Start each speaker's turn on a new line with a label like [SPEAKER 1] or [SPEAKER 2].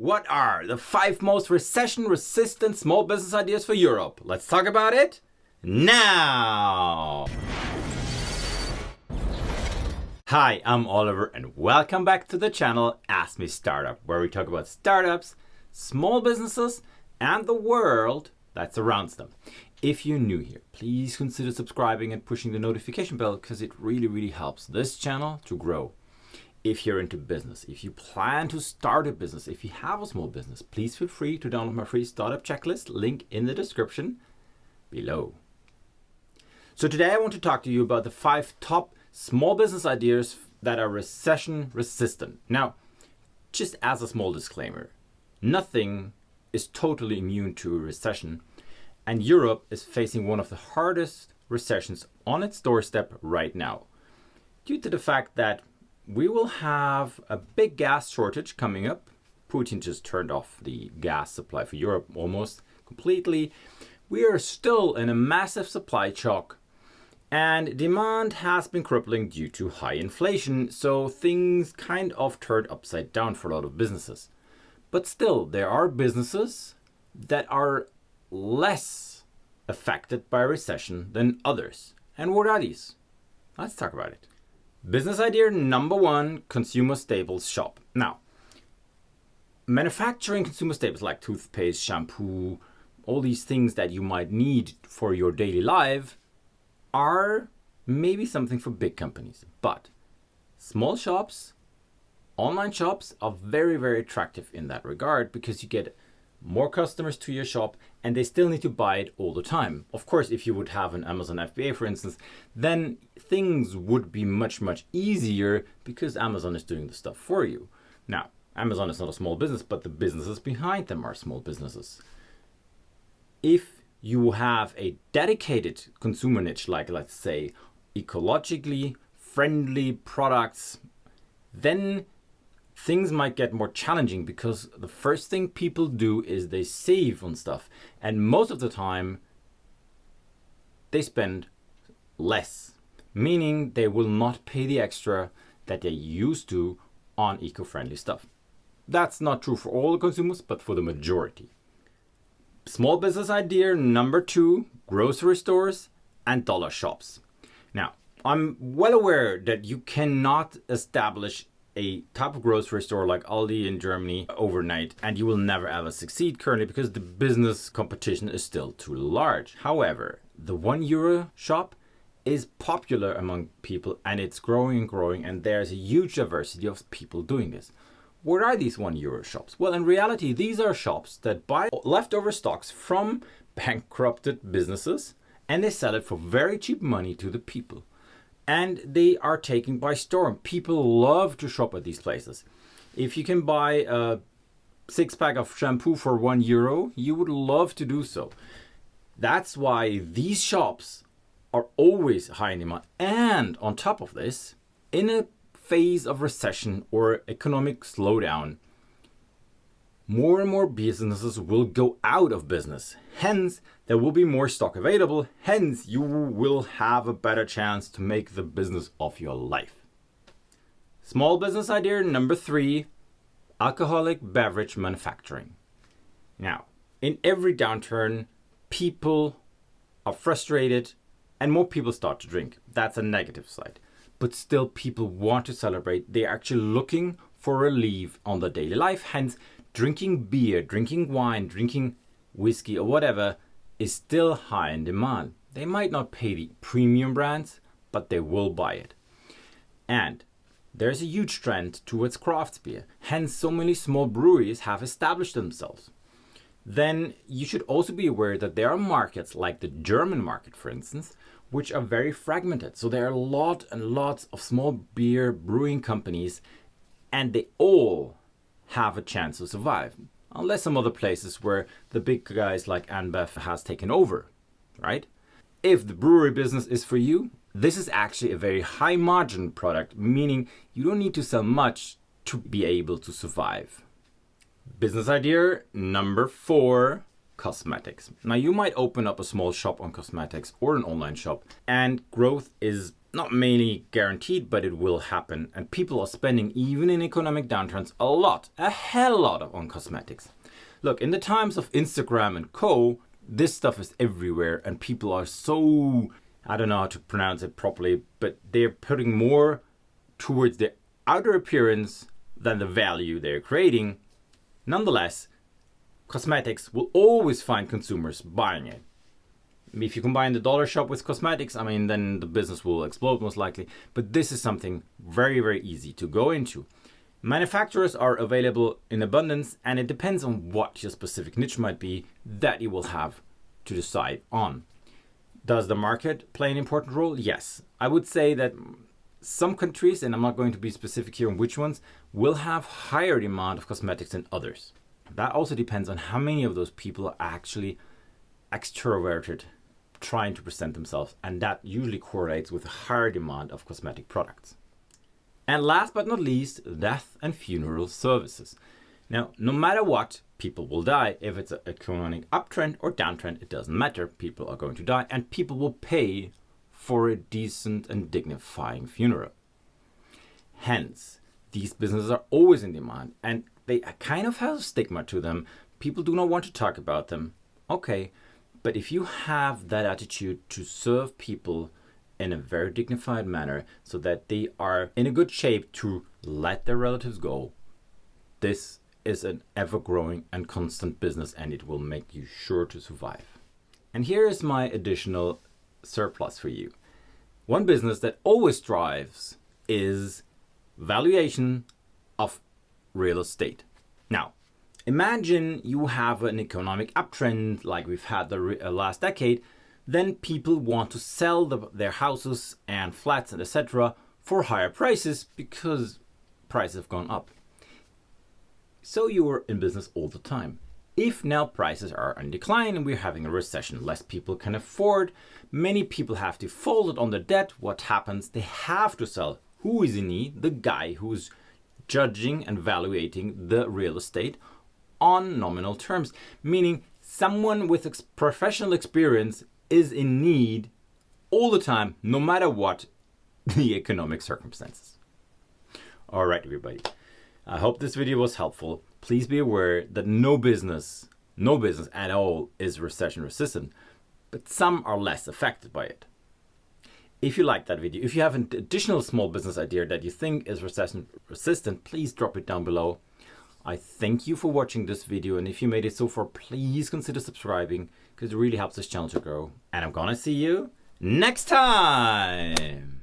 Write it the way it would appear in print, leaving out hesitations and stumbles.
[SPEAKER 1] What are the 5 most recession-resistant small business ideas for Europe? Let's talk about it now! Hi, I'm Oliver and welcome back to the channel Ask Me Startup, where we talk about startups, small businesses, and the world that surrounds them. If you're new here, please consider subscribing and pushing the notification bell because it really helps this channel to grow. If you're into business, if you plan to start a business, if you have a small business, please feel free to download my free startup checklist, link in the description below. So today I want to talk to you about the 5 top small business ideas that are recession resistant. Now, just as a small disclaimer, nothing is totally immune to a recession, and Europe is facing one of the hardest recessions on its doorstep right now, due to the fact that we will have a big gas shortage coming up. Putin just turned off the gas supply for Europe almost completely. We are still in a massive supply shock, and demand has been crippling due to high inflation, so things kind of turned upside down for a lot of businesses. But still, there are businesses that are less affected by recession than others. And what are these? Let's talk about it. Business idea number 1, consumer staples shop. Now, manufacturing consumer staples like toothpaste, shampoo, all these things that you might need for your daily life are maybe something for big companies. But small shops, online shops are very attractive in that regard because you get more customers to your shop and they still need to buy it all the time. Of course, if you would have an Amazon FBA, for instance, then things would be much easier because Amazon is doing the stuff for you. Now, Amazon is not a small business, but the businesses behind them are small businesses. If you have a dedicated consumer niche, like let's say ecologically friendly products, then things might get more challenging because the first thing people do is they save on stuff. And most of the time, they spend less, meaning they will not pay the extra that they used to on eco-friendly stuff. That's not true for all the consumers, but for the majority. Small business idea number 2, grocery stores and dollar shops. Now, I'm well aware that you cannot establish a top grocery store like Aldi in Germany overnight, and you will never ever succeed currently because the business competition is still too large. However, the €1 shop is popular among people and it's growing, and there's a huge diversity of people doing this. What are these €1 shops? Well, in reality, these are shops that buy leftover stocks from bankrupted businesses and they sell it for very cheap money to the people. And they are taken by storm. People love to shop at these places. If you can buy a 6-pack of shampoo for €1, you would love to do so. That's why these shops are always high in demand. And on top of this, in a phase of recession or economic slowdown, more and more businesses will go out of business. Hence, there will be more stock available. Hence, you will have a better chance to make the business of your life. Small business idea number 3, alcoholic beverage manufacturing. Now, in every downturn, people are frustrated and more people start to drink. That's a negative side. But still, people want to celebrate. They're actually looking for relief on their daily life. Hence, drinking beer, drinking wine, drinking whiskey or whatever is still high in demand. They might not pay the premium brands, but they will buy it. And there's a huge trend towards craft beer. Hence, so many small breweries have established themselves. Then you should also be aware that there are markets like the German market, for instance, which are very fragmented. So there are lots and lots of small beer brewing companies, and they all have a chance to survive, unless some other places where the big guys like AmBev has taken over, right? If the brewery business is for you, this is actually a very high margin product, meaning you don't need to sell much to be able to survive. Business idea number 4, cosmetics. Now, you might open up a small shop on cosmetics or an online shop, and growth is not mainly guaranteed, but it will happen. And people are spending, even in economic downturns, a hell lot on cosmetics. Look, in the times of Instagram and co, this stuff is everywhere, and people are so, I don't know how to pronounce it properly, but they're putting more towards the outer appearance than the value they're creating. Nonetheless, cosmetics will always find consumers buying it. If you combine the dollar shop with cosmetics, I mean, then the business will explode most likely. But this is something very, very easy to go into. Manufacturers are available in abundance, and it depends on what your specific niche might be that you will have to decide on. Does the market play an important role? Yes. I would say that some countries, and I'm not going to be specific here on which ones, will have higher demand of cosmetics than others. That also depends on how many of those people are actually extroverted, trying to present themselves, and that usually correlates with a higher demand of cosmetic products. And last but not least, death and funeral services. Now, no matter what, people will die. If it's an economic uptrend or downtrend, it doesn't matter. People are going to die, and people will pay for a decent and dignifying funeral. Hence, these businesses are always in demand, and they kind of have a stigma to them. People do not want to talk about them. Okay, but if you have that attitude to serve people in a very dignified manner so that they are in a good shape to let their relatives go, this is an ever-growing and constant business, and it will make you sure to survive. And here is my additional surplus for you. One business that always thrives is valuation of real estate. Now, imagine you have an economic uptrend like we've had the last decade. Then people want to sell their houses and flats and etc. for higher prices because prices have gone up. So you are in business all the time. If now prices are in decline and we're having a recession, less people can afford, many people have defaulted on their debt. What happens? They have to sell. Who is in need? The guy who's judging and evaluating the real estate on nominal terms, meaning someone with professional experience is in need all the time, no matter what the economic circumstances. All right, everybody. I hope this video was helpful. Please be aware that no business at all is recession resistant, but some are less affected by it. If you like that video, if you have an additional small business idea that you think is recession resistant, please drop it down below. I thank you for watching this video, and if you made it so far, please consider subscribing because it really helps this channel to grow. And I'm gonna see you next time.